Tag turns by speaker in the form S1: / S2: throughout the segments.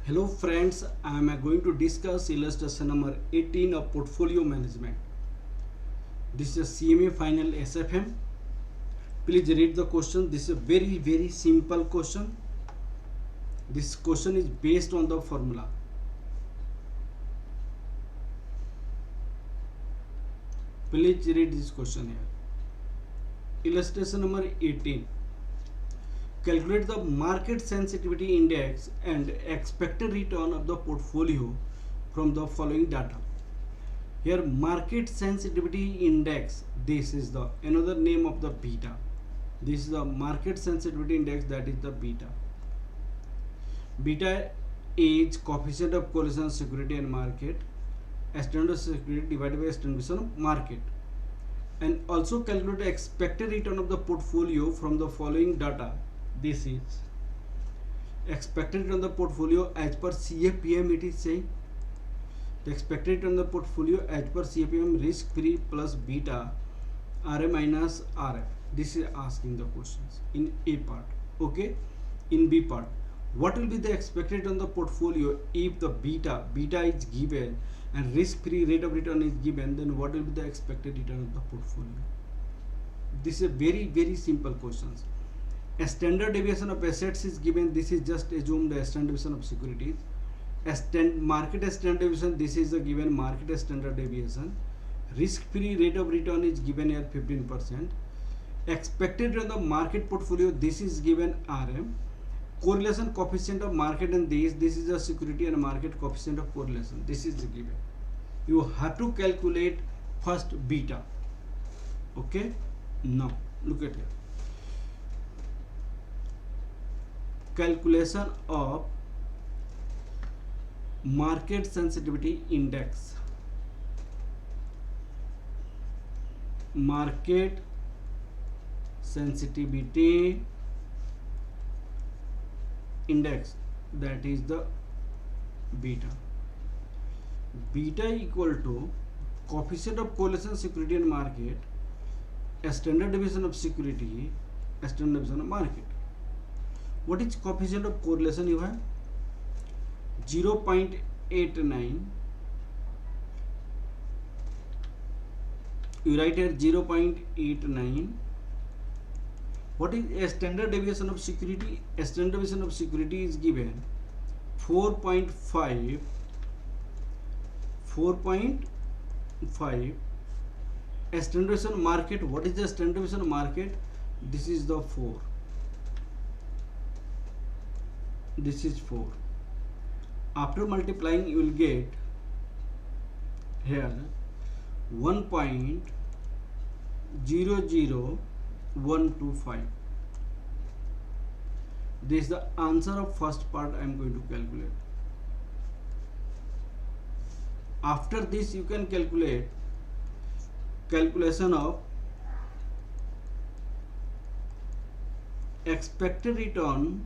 S1: Hello friends, I am going to discuss illustration number 18 of portfolio management. This is a CMA final SFM. Please read the question. This is a very simple question. This question is based on the formula. Please read this question here. Illustration number 18. Calculate the market sensitivity index and expected return of the portfolio from the following data. Here market sensitivity index, this is the another name of the beta. This is the market sensitivity index, that is the beta. Beta is coefficient of correlation security and market, standard security divided by standard deviation of market. And also calculate the expected return of the portfolio from the following data. This is expected return on the portfolio as per CAPM. It is saying the expected return on the portfolio as per CAPM risk free plus beta RM minus RF. This is asking the questions in A part. Okay, in B part, what will be the expected return on the portfolio if the beta is given and risk free rate of return is given? Then what will be the expected return of the portfolio? This is a very simple questions. A standard deviation of assets is given. This is just assumed a standard deviation of securities. Market standard deviation, this is a given market standard deviation. Risk free rate of return is given here 15%. Expected return on the market portfolio, this is given RM. Correlation coefficient of market and this is a security and market coefficient of correlation. This is given. You have to calculate first beta. Okay, now look at here. Calculation of market sensitivity index. Market sensitivity index, that is the beta. Beta equal to coefficient of correlation security and market, a standard deviation of security, a standard deviation of market. What is coefficient of correlation? You have 0.89. You write here 0.89. What is a standard deviation of security? A standard deviation of security is given 4.5. 4.5. A standard deviation of market. What is the standard deviation of market? This is the 4. This is 4. After multiplying, you will get here 1.00125. This is the answer of first part I am going to calculate. After this, you can calculate calculation of expected return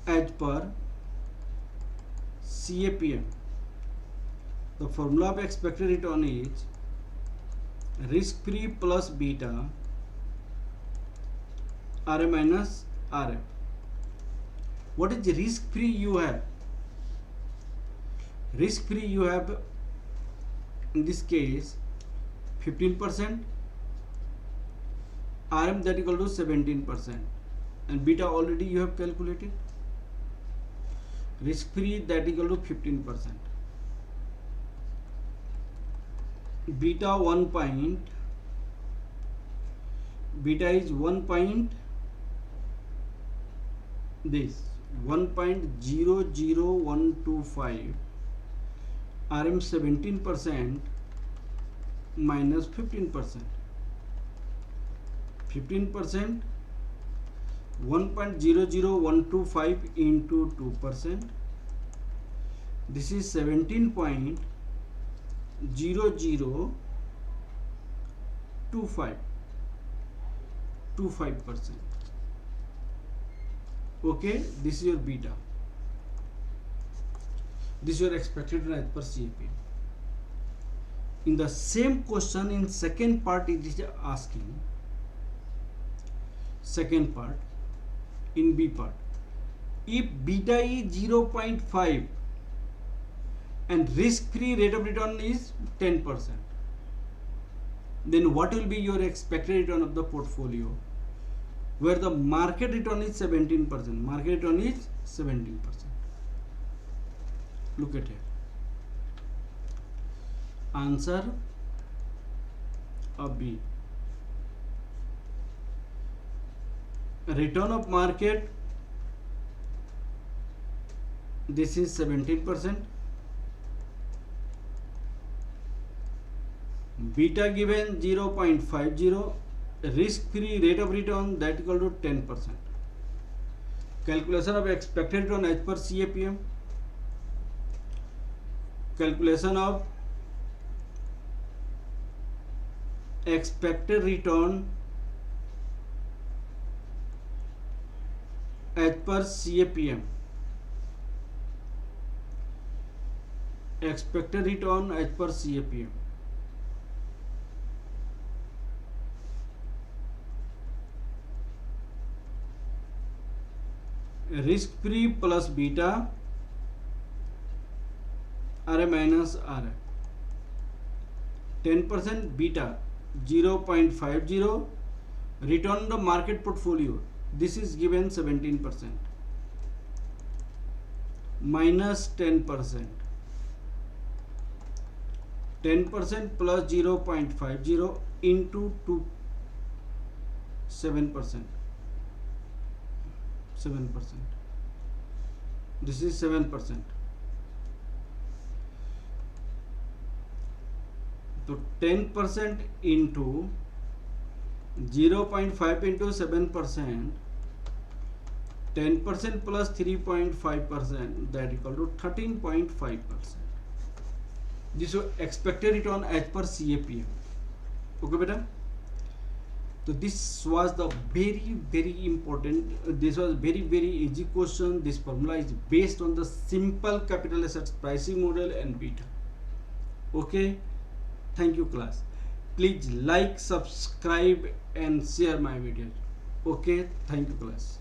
S1: as per CAPM. The formula of expected return is risk free plus beta RM minus RF. What is risk free? You have risk free, you have in this case 15%, RM that equal to 17%, and beta already you have calculated. Risk free that equal to 15%. Beta 1 point. Beta is 1 point. This 1.00125. RM 17% minus 15%. 15%. 1.00125 into 2%. This is 17.0025. 25%. Okay, this is your beta. This is your expected return as per CAP. In the same question, in second part, it is asking. Second part, in B part. If beta is 0.5 and risk-free rate of return is 10%, then what will be your expected return of the portfolio? Where the market return is 17%. Market return is 17%. Look at here. Answer of B. Return of market, this is 17%. Beta given 0.50. Risk-free rate of return that equal to 10%. Calculation of expected return as per CAPM. Calculation of expected return as per CAPM. Expected return as per CAPM. Risk free plus beta RA minus RA. 10% beta 0.50. Return on the market portfolio, this is given 17%. Minus 10%. 10% plus 0.50 into 7%. 7%. This is 7%. So 10% into 0.5 into 7%, 10% plus 3.5%, that equal to 13.5%. This is expected return as per CAPM. Okay, beta. So this was the very important. This was very easy question. This formula is based on the simple capital assets pricing model and beta. Okay. Thank you, class. Please like, subscribe and share my videos. Okay. Thank you, class.